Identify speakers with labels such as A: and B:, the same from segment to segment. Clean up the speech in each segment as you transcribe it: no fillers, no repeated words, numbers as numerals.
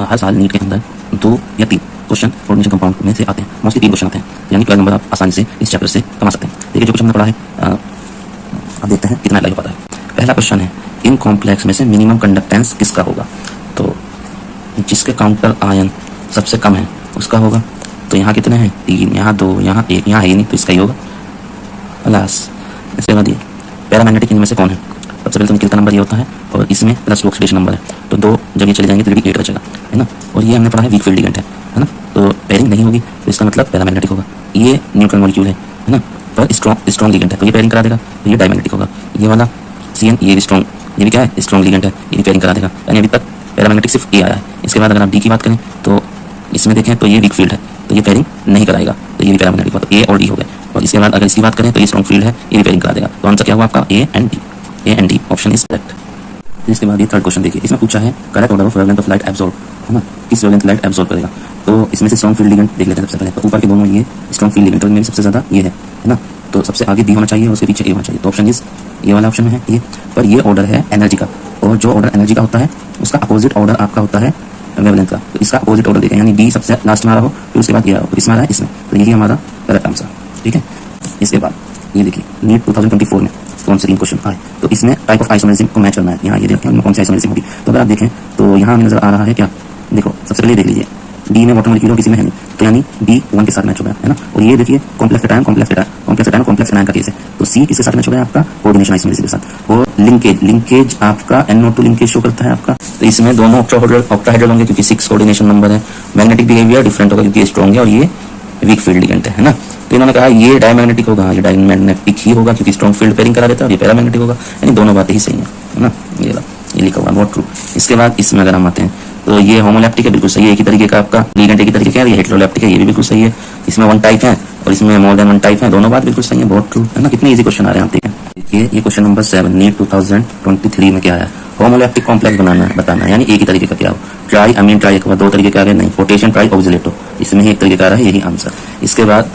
A: हर साल नीट के अंदर 2 या 3 क्वेश्चन कोऑर्डिनेशन कंपाउंड में से आते हैं। मोस्टली 3 क्वेश्चन आते हैं, यानी 12 नंबर आप आसानी से इस चैप्टर से कमा सकते हैं। देखिए जो कुछ हमने पढ़ा है अब देखते हैं कितना अप्लाई हो पाता है। पहला क्वेश्चन है इन कॉम्प्लेक्स में से मिनिमम कंडक्टेंस किसका होगा। तो जिसके काउंटर आयन सबसे कम है उसका होगा। तो यहाँ कितने हैं 3, यहाँ 2, यहाँ 1, यहाँ है ही नहीं तो इसका ही होगा अलास। इसके बाद ये पैरामैग्नेटिक इनमें से कौन है। सबसे पहले तो निकलता नंबर ये होता है और इसमें प्लस ऑक्सीडेशन नंबर है, तो 2 जब ये चले जाएंगे तो भी 8 बचेगा, है ना। और ये हमने पढ़ा है वीक फील्ड लिगेंड है ना, तो पेयरिंग नहीं होगी तो इसका मतलब पैरामैग्नेटिक होगा। ये न्यूट्रल मॉलिक्यूल है ना, पर स्ट्रॉन्ग लिगेंड है तो ये पेयरिंग करा देगा, तो ये डायमैग्नेटिक होगा। ये वाला CN ये भी स्ट्रॉन्ग, ये भी क्या है स्ट्रॉन्ग लिगेंड है, ये भी पेयरिंग करा देगा। यानी अभी तक पैरामैग्नेटिक सिर्फ ए आया है। इसके बाद अगर आप डी की बात करें तो इसमें देखें तो ये वीक फील्ड है तो ये पेयरिंग नहीं कराएगा, तो ये भी पैरामैग्नेटिक होगा, तो ए और डी हो गए। और इसके बाद अगर इसकी बात करें तो ये स्ट्रॉन्ग फील्ड है, ये भी पेयरिंग करा देगा। तो आंसर क्या हुआ आपका A and D option is correct. इसके बाद ये थर्ड क्वेश्चन देखिए, इसमें पूछा है correct order of wavelength of light absorb, है ना, किस वेवलेंथ लाइट एब्जॉर्ब करेगा। तो इसमें से स्ट्रॉन्ग फील्ड लिगेंड देख लेते हैं सबसे पहले। तो ऊपर के दोनों ये स्ट्रॉन्ग फील्ड लिगेंड, तो इनमें सबसे ज्यादा ये है ना, तो सबसे आगे डी होना चाहिए और उसके पीछे ए होना चाहिए। तो ऑप्शन इज ये वाला ऑप्शन है ये। पर ये ऑर्डर है एनर्जी का, और जो ऑर्डर एनर्जी का होता है उसका अपोजिट ऑर्डर आपका होता है वेवलेंथ का। तो इसका अपोजिट ऑर्डर देखें, यानी डी सबसे लास्ट में आ रहा हो फिर उसके बाद ये आ रहा हो, तो इसमें आ रहा है इसमें, तो यही हमारा करेक्ट आंसर, ठीक है। इसके बाद ये देखिए नीट 2024 में कौन से 3 क्वेश्चन आए, तो इसमें टाइप ऑफ आइसोमेरिज्म को मैच करना है। यहाँ ये देखते हैं कौन सी आइसोमेरिज्म होगी। तो अगर आप देखें तो यहाँ हमें नजर आ रहा है क्या, देखो सबसे पहले देख लीजिए डी में वाटर मॉलिक्यूल किसी में है नहीं, तो यानी डी 1 के साथ मैच हो गया, है ना। और ये देखिए कॉम्प्लेक्स एटायन कॉम्प्लेक्स एटायन का केस है, तो सी किसके साथ मैच हो गया आपका कोऑर्डिनेशन आइसोमेरिज्म के साथ। और लिंकेज आपका NO2 लिंकेज शो करता है आपका, तो इसमें दोनों ऑक्टाहेड्रल होंगे क्योंकि 6 कोऑर्डिनेशन नंबर है। मैग्नेटिक बिहेवियर डिफरेंट होगा क्योंकि ये स्ट्रॉन्ग है और ये वीक फील्ड लिगेंड है ना। तो इन्होंने कहा ये डायमैग्नेटिक होगा, ये डायमैग्नेटिक ही होगा क्योंकि स्ट्रॉन्ग फील्ड पेयरिंग करा देता है, और ये पैरामैग्नेटिक होगा, यानी दोनों बातें ही सही है ना। ये लिखा हुआ बहुत ट्रू। इसके बाद इसमें अगर हम आते हैं तो ये होमोलैप्टिक है, बिल्कुल सही है, एक ही तरीके का आपका लिगेंड एक ही तरीके का है। ये हेटेरोलैप्टिक है, ये भी बिल्कुल सही है। इसमें 1 टाइप है और इसमें मोर देन 1 टाइप है, दोनों बात बिल्कुल सही है, बहुत ट्रू है ना। कितने इजी क्वेश्चन आ रहे हैं आप देखें। देखिए ये क्वेश्चन नंबर 7 नीट 2023 में क्या है, होमोलैप्टिक कॉम्प्लेक्स बताना है, यानी एक ही तरीके का क्या हो। ट्राई अमीन ट्राई के बाद 2 तरीके के आ गए, नहीं पोटेशियम ट्राई ऑक्सिलेटो, इसमें ही एक तरीके का आ रहा है, यही आंसर। इसके बाद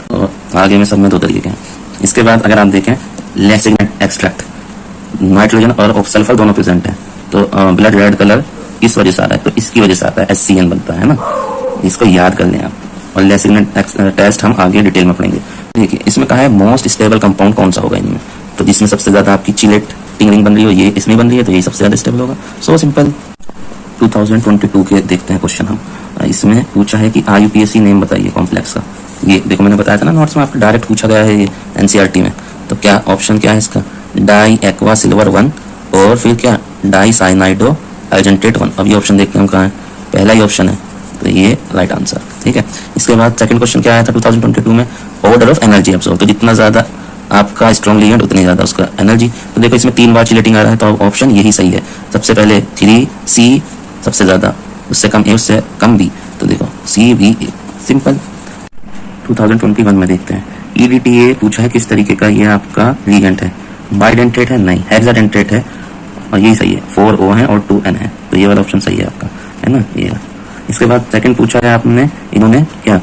A: आगे में सब में 2 तरीके के हैं। इसके बाद अगर आप देखें लेसिग्नेट एक्सट्रैक्ट, नाइट्रोजन और सल्फर दोनों प्रेजेंट है, तो ब्लड रेड कलर किस वजह से आ रहा है, तो इसकी वजह से आता है, HCN बनता है ना, इसको याद कर लें आप। और लेसिग्नेट टेस्ट हम आगे डिटेल में पढ़ेंगे। देखिए इसमें कहा है मोस्ट स्टेबल कंपाउंड कौन सा होगा इनमें, तो जिसमें सबसे ज्यादा आपकी चिलेट टिंगरिंग बन रही हो ये इसमें बन रही है, तो यही सबसे ज्यादा स्टेबल होगा। So simple. 2022 के देखते हैं क्वेश्चन हम। इसमें पूछा है कि IUPAC नेम बताइए कॉम्प्लेक्स का। ये देखो मैंने बताया था ना नोट्स में, आपको डायरेक्ट पूछा गया है ये NCERT में। तो क्या ऑप्शन क्या है इसका, डाई एक्वा सिल्वर 1 और फिर क्या डाई साइनाइडो अर्जेंटेट 1। अब ये ऑप्शन देखते हैं हम कहाँ है, पहला ही ऑप्शन है, तो ये राइट आंसर, ठीक है। इसके बाद सेकंड क्वेश्चन क्या आया था 2022 में, ऑर्डर ऑफ एनर्जी एब्सॉर्ब, तो जितना ज्यादा आपका स्ट्रॉन्ग लिगेंड उतनी ज्यादा उसका एनर्जी। तो देखो इसमें 3 बार चिलेटिंग आ रहा है, तो ऑप्शन यही सही है। सबसे पहले 3C सबसे ज्यादा, उससे कम A उससे कम B, तो देखो CB सिंपल। 2021 में देखते हैं EDTA पूछा है किस तरीके का, ये आपका लिगेंड है, बाइडेंटेट है नहीं, हेक्साडेंटेट है, और यही सही है, 4O है और 2N है, तो ये वाला ऑप्शन सही है आपका, है ना ये। इसके बाद सेकंड पूछा है आपने, इन्होंने क्या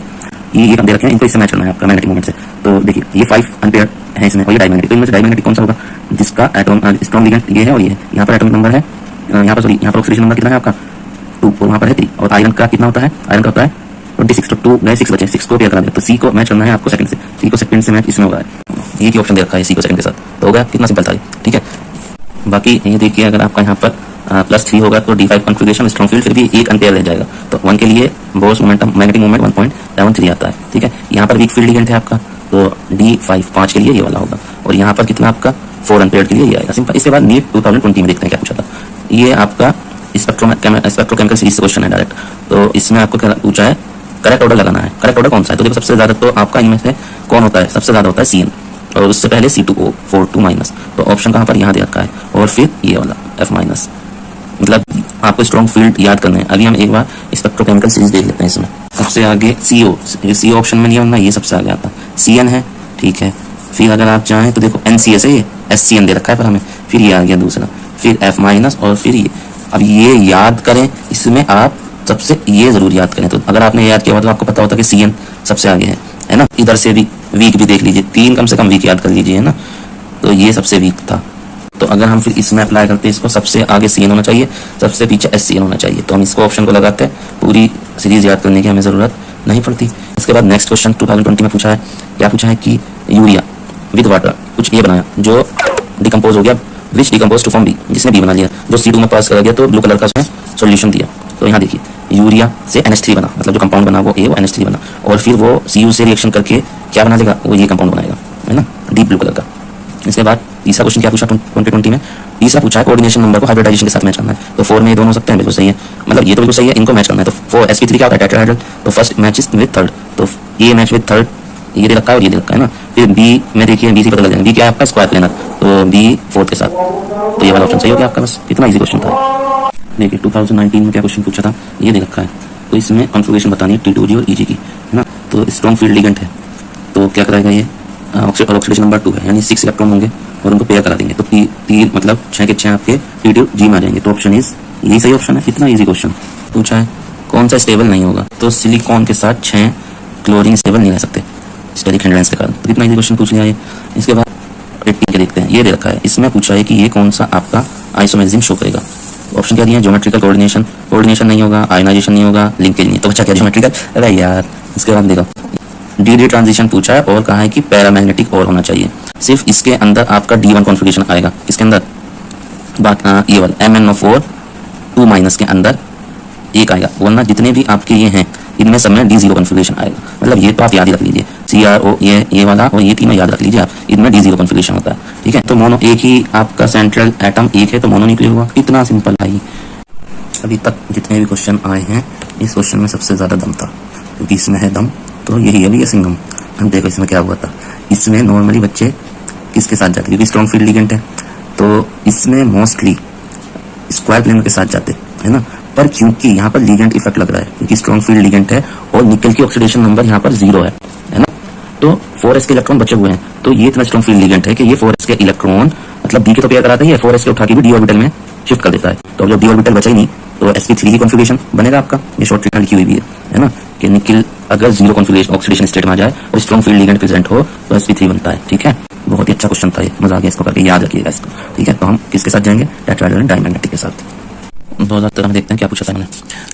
A: ये दे रखे हैं, इनको इससे मैच करना है आपका मैग्नेटिक मोमेंट से। तो देखिए ये 5 एम्पीयर है इसमें और ये डायमैग्नेटिक, तो इनमें से डायमैग्नेटिक कौन सा होगा, जिसका एटॉम स्ट्रॉन्ग लिगेंड ये है और ये है। यहाँ पर एटॉमिक नंबर है, यहाँ पर सॉरी यहाँ पर ऑक्सीडेशन नंबर कितना है आपका 2 और वहाँ पर है 3, और आयरन का कितना होता है, आयरन का होता है 26, तो 2 गए 6 बचे, 6 को पेयर करा दिया, तो C को मैच करना है आपको सेकंड से, C को सेकंड से मैच इसमें होगा, ये ऑप्शन दे रखा है C को सेकंड के साथ, तो होगा कितना सिंपल था, ठीक है। बाकी ये देखिए अगर आपका यहाँ पर +3 होगा तो D5 कॉन्फ़िगरेशन स्ट्रॉन्ग फील्ड फिर भी 1 एम्पीयर रह जाएगा, तो 1 के लिए बोर्स मोमेंटम मैग्नेटिक मोमेंट 1.73 आता है, ठीक है। यहाँ पर वीक फील्ड लिगेंड है आपका, तो D5 5 के लिए ये वाला होगा, और यहाँ पर कितना आपका 4 एम्पीयर के लिए ये आएगा, सिंपल। इसके बाद नीट 2020 में देखते हैं क्या पूछा था। ये आपका स्पेक्ट्रोकेमिकल सीरीज से क्वेश्चन है डायरेक्ट, तो इसमें आपको क्या पूछा है, करेक्ट ऑर्डर लगाना है। करेक्ट ऑर्डर कौन सा है, तो देखो सबसे ज्यादा तो आपका इनमें से कौन होता है, सबसे ज्यादा होता है CN, और उससे पहले C2O 4 तो ऑप्शन कहाँ पर यहाँ दे रखा है, और फिर ये वाला F-, मतलब आपको स्ट्रॉन्ग फील्ड याद करना है। अभी हम एक बार स्पेक्ट्रोकेमिकल सीरीज देख लेते हैं। इसमें सबसे आगे CO ऑप्शन में नहीं होना, ये सबसे आगे आता है, CN है, ठीक है। फिर अगर आप चाहें तो देखो NCS है, ये SCN दे रखा है पर हमें, फिर ये आ गया दूसरा, फिर F- और फिर ये। अब ये याद करें, इसमें आप सबसे ये जरूर याद करें, तो अगर आपने याद किया मतलब आपको पता होता कि CN सबसे आगे है ना। इधर से भी वीक भी देख लीजिए, 3 कम से कम वीक याद कर लीजिए, है ना, तो ये सबसे वीक था। तो अगर हम फिर इसमें अप्लाई करते हैं इसको, सबसे आगे CN होना चाहिए, सबसे पीछे SCN होना चाहिए। तो हम इसको ऑप्शन को लगाते हैं, पूरी सीरीज याद करने की हमें ज़रूरत नहीं पड़ती। इसके बाद नेक्स्ट क्वेश्चन 2020 में पूछा है, क्या पूछा है कि यूरिया विद वाटर कुछ ये बनाया जो डिकम्पोज हो गया, विच डिकम्पोज टू फॉर्म बी, जिसने बी बना लिया, जो C2 में पास करा गया तो ब्लू कलर का उसने सोल्यूशन दिया। तो यहाँ देखिए यूरिया से NH3 बना, मतलब जो कंपाउंड बना वो A, वो NH3 बना, और फिर वो Cu से रिएक्शन करके क्या बना लेगा, वो ये कंपाउंड बनाएगा, है ना, डीप ब्लू कलर का। इसके बाद तीसरा क्वेश्चन क्या पूछा 2020 में, तीसरा पूछा है कोऑर्डिनेशन नंबर को हाइब्रिडाइजेशन के साथ मैच करना है। तो 4 में ये दोनों हो सकते हैं, बिल्कुल सही है, मतलब ये तो बिल्कुल सही है, इनको मैच करना है। तो 4sp3 क्या होता है, टेट्राहेड्रल, तो first match is with third, तो ए मैच विद थर्ड, ये दे रखा है और ये दे रखा है ना। फिर बी में देखिए, बी से पता लग जाएगा, बी क्या है आपका स्क्वायर प्लेनर, तो बी फोर्थ के साथ, तो ये वाला ऑप्शन सही हो गया आपका। बस इतना इजी क्वेश्चन था। देखिए 2019 में क्या क्वेश्चन पूछा था, ये दे रखा है, तो इसमें कॉन्फ़िगरेशन बतानी है T2G और EG की, है ना। तो स्ट्रॉन्ग फील्ड लिगेंड है, तो क्या कराएगा ये, ऑक्सीडेशन नंबर 2 है, यानी 6 इलेक्ट्रॉन होंगे और उनको पेयर करा देंगे, तो तीन मतलब 6 के 6 आपके T2G में आ जाएंगे। तो ऑप्शन इज यही सही ऑप्शन है। इतना इजी क्वेश्चन पूछा है। कौन सा स्टेबल नहीं होगा, तो सिलिकॉन के साथ 6 क्लोरीन स्टेबल नहीं रह सकते स्टेरिक हैंडलेंस के कारण। तो इतना इजी क्वेश्चन पूछ लिया है। इसके बाद 18 के देखते हैं, ये दे रखा है, इसमें पूछा है कि ये कौन सा आपका आइसोमेरिज्म शो करेगा। ऑप्शन क्या दिया है, ज्योमेट्रिकल कोऑर्डिनेशन, कोऑर्डिनेशन नहीं होगा, आयनाइजेशन नहीं होगा, लिंकेज नहीं, तो बच्चा क्या ज्योमेट्रिकल, अरे यार। इसके बाद देखो डी ट्रांजिशन पूछा है और कहा है कि पैरामैग्नेटिक और होना चाहिए, सिर्फ इसके अंदर आपका D1 कॉन्फ़िगरेशन आएगा, इसके अंदर ये वाला MnO4 2- के अंदर एक आएगा, वरना जितने भी आपके ये हैं इनमें सब में D0 कॉन्फ़िगरेशन आएगा। मतलब ये तो आप याद ही रख लीजिए, CRO ये वाला और ये तीनों याद रख लीजिए आप, इनमें D0 कॉन्फ़िगरेशन होता है, ठीक है। तो मोनो एक ही आपका सेंट्रल एटम एक है तो मोनो न्यूक्लियर हुआ, इतना सिंपल है। अभी तक जितने भी क्वेश्चन आए हैं इस क्वेश्चन में सबसे ज़्यादा दम था, क्योंकि इसमें है दम, तो यही है सिंगम। हम देखो इसमें क्या हुआ था, इसमें नॉर्मली बच्चे किसके साथ जाते, क्योंकि स्ट्रॉन्ग फील्ड लिगेंड है तो इसमें मोस्टली स्क्वायर प्लेनर के साथ जाते है ना। पर क्योंकि यहाँ पर लिगेंड इफेक्ट लग रहा है, क्योंकि स्ट्रॉन्ग फील्ड लिगेंड है और निकल की ऑक्सीडेशन नंबर यहाँ पर 0 है ना, तो 4s के इलेक्ट्रॉन बचे हुए हैं, तो ये इतना स्ट्रॉन्ग फील्ड लिगेंड है कि ये 4s के इलेक्ट्रॉन मतलब b के तो पेयर कराता ही है, 4s के उठा के भी d ऑर्बिटल में शिफ्ट कर देता है। तो जब d ऑर्बिटल बचा ही नहीं तो sp3 की कॉन्फ़िगरेशन बनेगा आपका। ये शॉर्ट ट्रिक लिखी हुई भी है ना, कि निकल अगर 0 कॉन्फ़िगरेशन ऑक्सीडेशन स्टेट में आ जाए और स्ट्रॉन्ग फील्ड लिगेंड प्रेजेंट हो तो sp3 बनता है, ठीक है। बहुत ही अच्छा क्वेश्चन था ये, मजा आ गया इसको करके, याद रखिएगा इसको, ठीक है। तो हम किसके साथ जाएंगे, टेट्राहेड्रल डायमैग्नेटिक के साथ। 2013 में देखते हैं क्या पूछा था मैंने,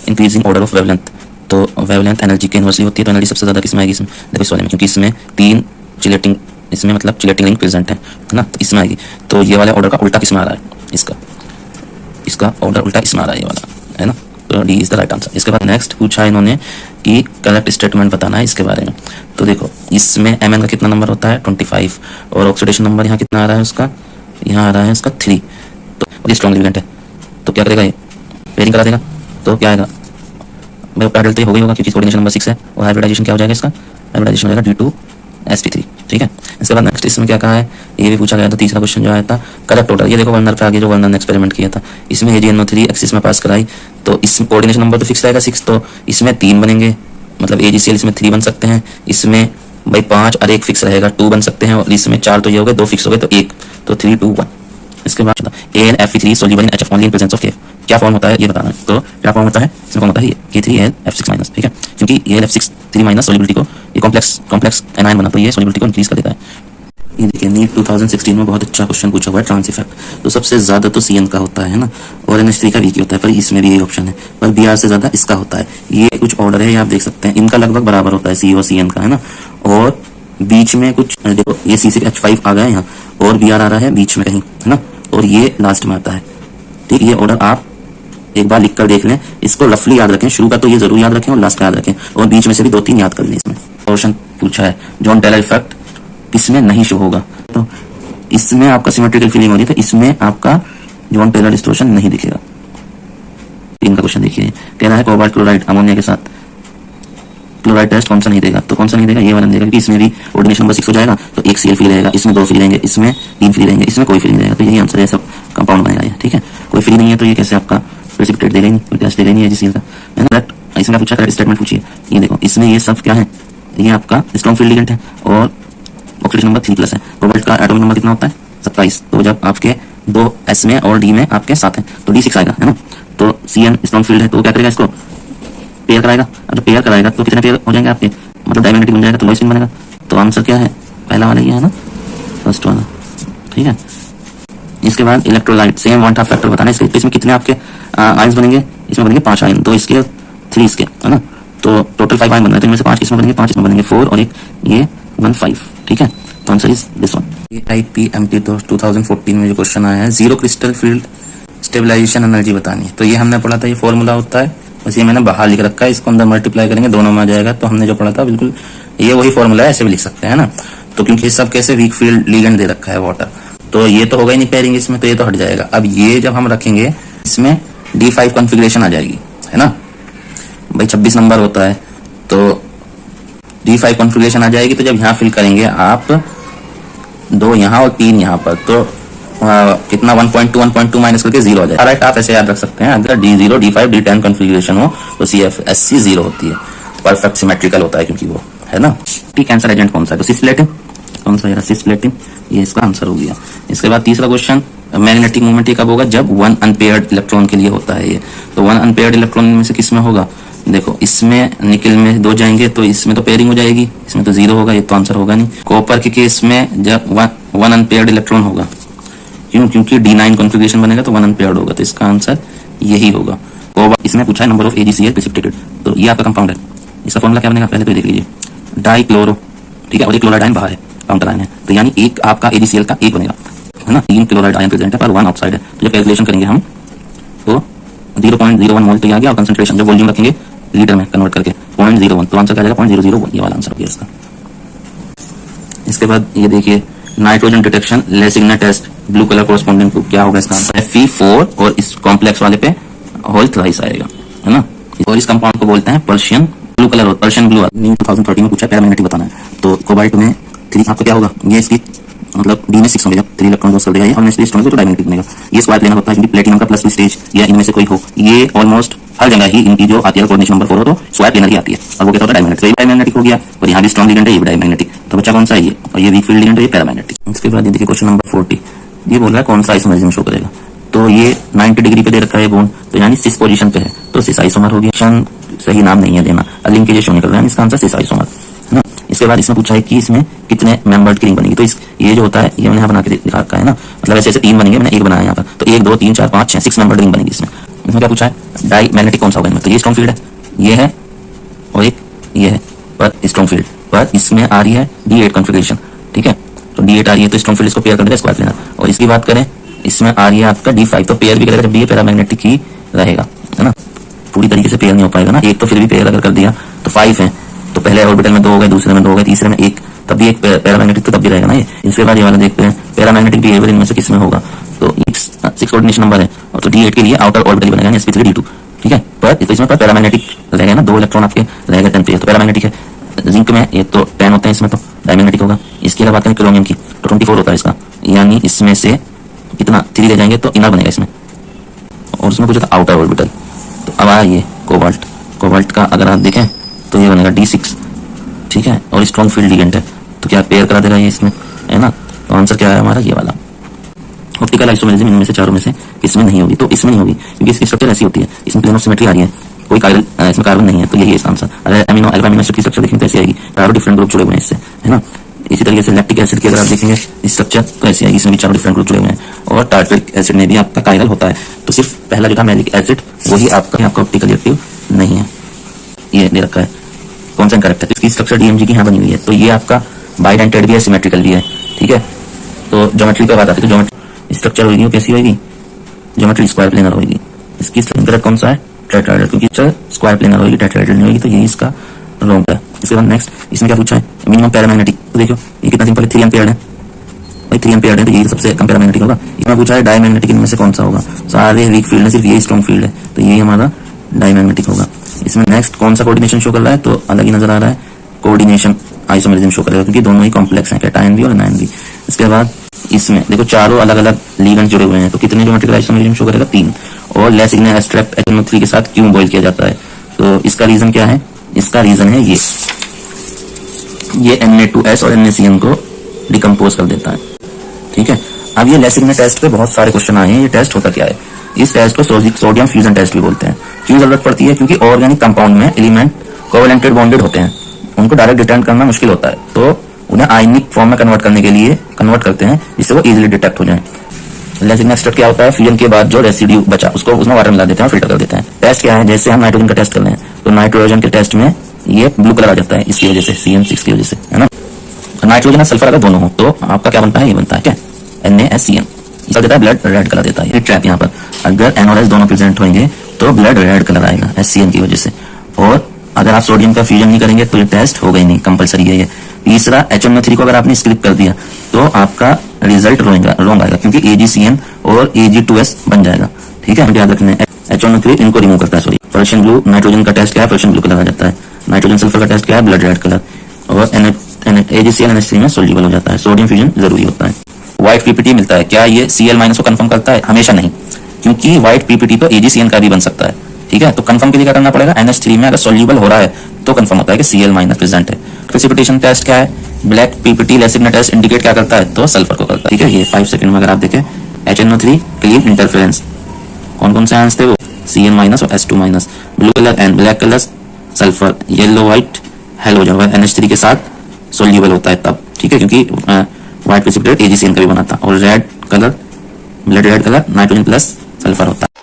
A: इंक्रीजिंग ऑर्डर ऑफ वेवलेंथ, तो वेवलेंथ एनर्जी की इनवर्सली होती है, तो एनर्जी सबसे ज्यादा किसमें आएगी, इसमें देखो इस वाले में, क्योंकि इसमें 3 चिलेटिंग, इसमें मतलब चिलेटिंग रिंग प्रेजेंट है ना, तो इसमें आएगी। तो ये वाले ऑर्डर का उल्टा किसमें आ रहा है, इसका ऑर्डर उल्टा इसमें आ रहा है, ये वाला है ना, तो D is the right answer. इसके बाद नेक्स्ट पूछा है इन्होंने कि करेक्ट स्टेटमेंट बताना है इसके बारे में। तो देखो इसमें Mn का कितना नंबर होता है 25, और ऑक्सीडेशन नंबर यहाँ कितना आ रहा है उसका, यहाँ आ रहा है उसका 3, तो ये स्ट्रॉन्ग लिगेंड है, तो क्या करेगा ये पेयरिंग करा देगा, तो क्या आएगा भाई पैडल तो हो गई होगा, क्योंकि कोऑर्डिनेशन नंबर 6 है, और हाइब्रिडाइजेशन क्या हो जाएगा इसका, हाइब्रिडाइजेशन हो जाएगा D2sp3, ठीक है। इसके बाद नेक्स्ट इसमें क्या कहा है, ये भी पूछा गया था, तीसरा क्वेश्चन जो आया था करेक्ट ऑर्डर, ये देखो वर्नर पे आगे जो वर्नर ने एक्सपेरिमेंट किया था, इसमें AgNO3 एक्सिस में पास कराई, तो इसमें कोऑर्डिनेशन नंबर तो फिक्स रहेगा 6, तो इसमें 3 बनेंगे, मतलब AgCl इसमें 3 बन सकते हैं, इसमें भाई 5 और 1 फिक्स रहेगा 2 बन सकते हैं, और इसमें 4 तो ये हो गए, 2 फिक्स हो गए, तो 1, तो 3 2 1। इसके बाद AnFe3 soluble in HF only in presence of K, क्या फॉर्म होता है ये बताना है। तो क्या फॉर्म होता है, इसमें फॉर्म होता है ये K3F6-, ठीक है, क्योंकि ये F6 सोल्यूबिलिटी को ये कॉम्प्लेक्स एनायन बना, तो ये सोल्यूबिलिटी को इंक्रीज कर देता है। ये देखिए नीट 2016 में बहुत अच्छा क्वेश्चन पूछा हुआ है, ट्रांस इफेक्ट, तो सबसे ज्यादा तो CN का होता है ना, और NH3 का वीक होता है, पर इसमें भी यही ऑप्शन है, पर Br से ज्यादा इसका होता है। ये कुछ ऑर्डर है, आप देख सकते हैं, इनका लगभग बराबर होता है C और CN का, है ना, और बीच में कुछ देखो ये C6H5 आ गया है यहाँ, और Br आ रहा है बीच में कहीं, है ना, और ये लास्ट में आता है, ठीक। ये ऑर्डर आप एक बार लिख कर देख लें, इसको रफली याद रखें, शुरू का तो ये जरूर याद रखें और लास्ट का याद रखें, और बीच में से भी 2-3 याद कर लें। इसमें क्वेश्चन पूछा है जॉन टेलर इफेक्ट किसमें नहीं शो होगा, तो इसमें आपका सिमेट्रिकल फीलिंग हो रही है, तो इसमें आपका जॉन टेलर डिस्टोर्शन नहीं दिखेगा। इनका क्वेश्चन देखिए, कह रहा है कोबाल्ट क्लोराइड अमोनिया के साथ क्लोराइड टेस्ट कौन सा नहीं देगा, तो कौन सा नहीं देगा, ये वाला देगा, क्योंकि इसमें भी कोऑर्डिनेशन नंबर 6 हो जाएगा, तो 1 Cl फ्री रहेगा, इसमें 2 फ्री रहेंगे, इसमें 3 फ्री रहेंगे, इसमें कोई फ्री नहीं रहेगा, तो यही आंसर है, सब कंपाउंड बनेगा ये, ठीक है। कोई फ्री नहीं है तो ये कैसे आपका प्रेसिपिटेट देगा ही नहीं, कोई टेस्ट देगा नहीं है जिस का, है ना। करेक्ट इसमें पूछा करेक्ट स्टेटमेंट पूछिए, ये देखो इसमें ये सब क्या है, ये आपका स्ट्रॉन्ग फील्ड लिगेंड है और ऑक्सीडेशन नंबर 3+ है, कोबाल्ट का एटॉमिक नंबर कितना होता है 27, तो जब आपके 2 S में और D में आपके 7 है तो D6 आएगा, है ना। तो CN स्ट्रॉन्ग फील्ड है, तो क्या करेगा, इसको पेयर कराएगा, अगर पेयर कराएगा तो कितने पेयर हो जाएंगे आपके, मतलब डायमैग्नेटिक बन जाएगा, तो लोइस बनेगा। तो आंसर क्या है, पहला वाला ये है ना, फर्स्ट वाला, ठीक है। इसके बाद इलेक्ट्रोलाइट सेम 1/2 फैक्टर बताना है। इसमें कितने आपके आयंस बनेंगे, इसमें बनेंगे 5 आयन, 2 इसके 3 इसके, है ना। तो टोटल 5 आयन बन रहे हैं, तो इनमें से 5 इसमें बनेंगे, 5 इसमें बनेंगे, 4 और एक ये 1 5, ठीक है। तो आंसर इज दिस वन। ये IPMT 2014 में जो क्वेश्चन आया है, zero crystal field stabilization energy बतानी है। तो ये हमने पढ़ा था, ये फॉर्मूला होता है, बस ये मैंने बाहर लिख रखा है, इसको अंदर मल्टीप्लाई करेंगे दोनों में आ जाएगा। तो हमने जो पढ़ा था बिल्कुल ये वही फॉर्मूला है, ऐसे भी लिख सकते हैं ना। तो क्योंकि सब कैसे वीक फील्ड लिगेंड दे रखा है वाटर, तो ये तो होगा ही नहीं पेयरिंग इसमें, तो ये तो हट जाएगा। अब ये जब हम रखेंगे इसमें D5 कॉन्फ़िगरेशन आ जाएगी, है ना भाई, 26 नंबर होता है, तो D5 कॉन्फ़िगरेशन आ जाएगी। तो जब यहाँ फिल करेंगे आप 2 यहाँ और 3 यहाँ पर, तो कितना 1.2 माइनस करके 0 आ जाए। राइट, आप ऐसे याद रख सकते हैं, अगर D0 D5 D10 कॉन्फ़िगरेशन हो तो CFSC 0 होती है, परफेक्ट सिमेट्रिकल होता है क्योंकि वो, है ना। कैंसर एजेंट कौन सा है, तो सिस्प्लेटिन, कौन सा है सिस्प्लेटिन, ये इसका आंसर हो गया। इसके बाद तीसरा क्वेश्चन, मैग्नेटिक मूवमेंट ये कब होगा, जब 1 अनपेयर्ड इलेक्ट्रॉन के लिए होता है ये। तो 1 अनपेयर्ड इलेक्ट्रॉन में से किस में होगा, देखो इसमें निकल में 2 जाएंगे तो इसमें तो पेयरिंग हो जाएगी, इसमें तो 0 होगा, ये तो आंसर होगा नहीं। कॉपर के केस में जब 1 अनपेयर्ड इलेक्ट्रॉन होगा, क्यों, क्योंकि D9 कॉन्फ़िगरेशन बनेगा तो 1 अनपेयर्ड होगा, तो इसका आंसर यही होगा। कोबाल्ट, इसमें पूछा है नंबर ऑफ AgCl प्रेसिपिटेटेड, तो ये आपका कंपाउंड है। इसका फॉर्मूला क्या बनेगा, पहले तो देख लीजिए, डाइक्लोरो, ठीक है, और एक क्लोराइड आयन बाहर है, काउंटर आयन है, तो यानी एक आपका AgCl का एक बनेगा, है ना। 3 क्लोराइड आयन प्रेजेंट है पर 1 आउटसाइड है। तो जब कैलकुलेशन करेंगे हम तो 0.01 मोल तो आ गया, और कंसंट्रेशन जब वॉल्यूम रखेंगे लीटर में कन्वर्ट करके 0.01, तो आंसर क्या आ जाएगा 0.001, ये वाला आंसर हो गया इसका। इसके बाद ये देखिए, nitrogen detection Lassaigne test, blue colour corresponding to, क्या होगा इसका आंसर, Fe4, और इस कॉम्प्लेक्स वाले पे होल थ्राइस आएगा, है ना। और इस कंपाउंड को बोलते हैं Persian blue colour, Persian blue. 2013 में पूछा पैरामैग्नेटिक बताना है, तो कोबाल्ट में 3 आपका क्या होगा, ये इसकी मतलब D में 6 होंगे, जब 3 इलेक्ट्रॉन क्रॉस कर देगा ये, और नेक्स्ट स्ट्रॉन्ग तो डायमैग्नेटिक बनेगा। ये स्क्वायर प्लेनर होता है क्योंकि प्लेटिनम का +2 स्टेज या इनमें से कोई हो, ये ऑलमोस्ट हर जगह ही इनकी जो आती है कोऑर्डिनेशन नंबर 4 हो तो स्क्वायर प्लेनर ही आती है, और वो क्या होता है डायमैग्नेटिक। तो ये डायमैग्नेटिक हो गया, और यहाँ भी स्ट्रॉन्ग लिगेंड है, ये भी डायमैग्नेटिक। तो बच्चा कौन सा है ये, और ये वीक फील्ड लिगेंड है, ये पैरामैग्नेटिक। इसके बाद ये देखिए क्वेश्चन नंबर 40, ये बोल रहा है कौन सा आइसोमरिज्म शो करेगा। तो ये 90 डिग्री पे दे रखा है बॉन्ड, तो यानी सिस पोजीशन पे है, तो सिस आइसोमर हो गया। सही नाम नहीं है देना, लिंकेज शो निकल रहा है, इसका आंसर सिस आइसोमर, है ना। इसके बाद इसमें पूछा है कि इसमें कितने मेंबर्ड की रिंग बनेगी। तो ये जो होता है ये मैंने यहाँ बना के दिखा रखा है ना, मतलब ऐसे 3 बनेंगे, मैंने एक बनाया यहाँ पर, तो 1 2 3 4 5 6 6 मेंबर्ड रिंग बनेगी इसमें। इसमें क्या पूछा है, डाई मैग्नेटिक कौन सा होगा इनमें, तो ये स्ट्रॉन्ग फील्ड है, ये है, और एक ये है पर स्ट्रॉन्ग फील्ड, पर इसमें आ रही है D8 कॉन्फ़िगरेशन, ठीक है। तो D8 आ रही है तो स्ट्रॉन्ग फील्ड इसको पेयर कर देगा स्क्वायर प्लेनर। और इसकी बात करें, इसमें आ रही है आपका D5, तो पेयर भी करेगा जब भी ये पैरामैग्नेटिक ही रहेगा, है ना। पूरी तरीके से पेयर नहीं हो पाएगा ना, एक तो फिर भी पेयर अगर कर दिया तो 5 है, तो पहले ऑर्बिटल में 2 हो गए, दूसरे में 2 हो गए, तीसरे में 1, तब भी एक पैरामैग्नेटिक तो तब भी रहेगा ना ये। इसके बाद ये वाला देखते हैं पैरामैग्नेटिक बिहेवियर इनमें से किसमें होगा, तो 6 कोऑर्डिनेशन नंबर है, और तो D8 के लिए आउटर ऑर्बिटल बनेगा sp3 D2, ठीक है। पर तो इसमें पर पैरामैग्नेटिक रहेगा ना, 2 इलेक्ट्रॉन आपके रहेगा 10 पे, तो पैरामैग्नेटिक है। जिंक में ये तो 10 होते हैं, इसमें तो डायमैग्नेटिक होगा। इसके अलावा बात करें क्रोमियम की, तो 24 होता है इसका, यानी इसमें से कितना 3 ले जाएंगे तो इनर बनेगा इसमें, और उसमें पूछा था आउटर ऑर्बिटल। तो अब आया ये कोबाल्ट, कोबाल्ट का अगर आप देखें तो ये बनेगा D6, ठीक है, और स्ट्रॉन्ग फील्ड लिगेंड है, तो क्या पेयर करा देगा ये इसमें, है ना। तो आंसर क्या है हमारा ये वाला। ऑप्टिकल आइसोमेरिज्म इनमें से चारों में से किसमें नहीं होगी, तो इसमें नहीं होगी क्योंकि इसकी स्ट्रक्चर ऐसी होती है, इसमें प्लेन ऑफ सिमेट्री आ रही है, कोई इसमें कार्बन नहीं है, तो यही है इसका आंसर। अगर अमीनो अल्फा अमीनो एसिड की स्ट्रक्चर देखेंगे तो ऐसी आएगी, चारों डिफरेंट ग्रुप जुड़े हुए हैं इससे, है ना। इसी तरीके से लैक्टिक एसिड की अगर आप देखेंगे स्ट्रक्चर तो ऐसी आएगी, इसमें भी चारों डिफरेंट ग्रुप जुड़े हुए हैं। और टार्टरिक एसिड में भी आपका कायरल होता है, तो सिर्फ पहला जो था मैलिक एसिड वही आपका ऑप्टिकली एक्टिव नहीं है, ये दे रखा है कौन सा इनकरेक्ट है। इसकी स्ट्रक्चर DMG की यहाँ बनी हुई है, तो ये आपका बाइडेंटेड भी है, सिमेट्रिकल भी है, ठीक है। तो ज्योमेट्री पे बात आती है, तो ज्योमेट्री स्ट्रक्चर होगी वो कैसी होगी, ज्योमेट्री स्क्वायर प्लेनर होगी। इसकी इनकरेक्ट कौन सा है, टेट्राहेड्रल, क्योंकि स्क्वायर प्लेनर होगी, टेट्राहेड्रल नहीं होगी, तो ये इसका रॉन्ग है। इसके बाद नेक्स्ट इसमें क्या पूछा है, मिनिमम पैरामैग्नेटिक, तो देखो ये कितना सिंपल है, 3 एम्पियर है भाई, 3 एम्पियर है, तो ये सबसे कम पैरामैग्नेटिक होगा। इसमें पूछा है डायमैग्नेटिक इनमें से कौन सा होगा, सारे वीक फील्ड है, सिर्फ ये स्ट्रॉन्ग फील्ड है, तो ये हमारा डायमैग्नेटिक होगा। इसमें नेक्स्ट कौन सा कोऑर्डिनेशन शो कर रहा है, तो अलग ही नजर आ रहा है, कोऑर्डिनेशन आइसोमेरिज्म शो करेगा क्योंकि दोनों ही कॉम्प्लेक्स हैं, कैटायन भी और एनायन भी। इसके बाद इसमें देखो चारों अलग अलग लिगेंड जुड़े हुए हैं, तो कितने ज्योमेट्रिकल आइसोमेरिज्म शो करेगा, 3। और लेसिग्ना स्ट्रेप HNO3 के साथ क्यों बॉइल किया जाता है, तो इसका रीजन क्या है, इसका रीजन है ये Na2S और NaCN को डिकम्पोज कर देता है, ठीक है। अब ये लेसिग्ना टेस्ट पे बहुत सारे क्वेश्चन आए हैं, ये टेस्ट होता क्या है, इस टेस्ट को सोडियम फ्यूजन टेस्ट भी बोलते हैं। क्यों जरूरत पड़ती है, क्योंकि ऑर्गेनिक कंपाउंड में एलिमेंट कोवेलेंटेड बॉन्डेड होते हैं, उनको डायरेक्ट डिटेक्ट करना मुश्किल होता है, तो उन्हें आयनिक फॉर्म में कन्वर्ट करने के लिए कन्वर्ट करते हैं जिससे वो इजीली डिटेक्ट हो जाए। लेसिग्मा एक्सट्रैक्ट क्या होता है, फ्यूजन के बाद जो रेसिड्यू बचा उसको उसमें वाटर मिला देते हैं, फिल्टर कर देते हैं। टेस्ट क्या है, जैसे हम नाइट्रोजन का टेस्ट कर रहे हैं तो नाइट्रोजन के टेस्ट में ये ब्लू कलर आ जाता है इसकी वजह से, CN6 की वजह से, है ना। नाइट्रोजन और सल्फर अगर दोनों हो तो आपका क्या बनता है, ये बनता है क्या, NaSCN। इसका देता है ब्लड रेड कलर देता है। ट्रैप यहाँ पर अगर N और S दोनों प्रेजेंट होंगे तो ब्लड रेड कलर आएगा SCN की वजह से। और अगर आप सोडियम का फ्यूजन नहीं करेंगे तो ये टेस्ट होगा ही नहीं, कंपलसरी है ये। तीसरा HNO3 को अगर आपने स्किप कर दिया तो आपका रिजल्ट रॉन्ग आएगा, क्योंकि AgCN और Ag2S बन जाएगा। ठीक है, याद रखना है HNO3 इनको रिमूव करता है। सॉरी, फ्लोरेसेंट ब्लू, नाइट्रोजन का टेस्ट क्या है, फ्लोरेसेंट ब्लू कलर आ जाता है। नाइट्रोजन सल्फर का टेस्ट क्या है, ब्लड रेड कलर। और AgCl NH3 में सोल्यूबल हो जाता है। सोडियम फ्यूजन जरूरी होता है। व्हाइट पीपीटी मिलता है, क्या ये Cl- को कंफर्म करता है, हमेशा नहीं, क्योंकि व्हाइट पीपीटी तो AgCN का भी बन सकता है। ठीक है, तो कंफर्म के लिए क्या करना पड़ेगा, NH3 में अगर सोल्यूबल हो रहा है तो कंफर्म होता है कि Cl- प्रेजेंट है। प्रेसिपिटेशन टेस्ट क्या है, ब्लैक पीपीटी लेसिग्मा टेस्ट इंडिकेट क्या करता है, तो सल्फर को करता है। ठीक है, ये 5 सेकंड में अगर आप देखें HNO3 क्लीन इंटरफेरेंस, कौन कौन से आंसर थे वो, Cn- और S2-, blue colour and black colour sulphur, yellow white hello जब NH3 के साथ सोल्यूबल होता है तब। ठीक है, क्योंकि व्हाइट प्रेसिपिटेट AgCN का भी बना था। और red colour, blood red colour nitrogen plus sulphur होता है।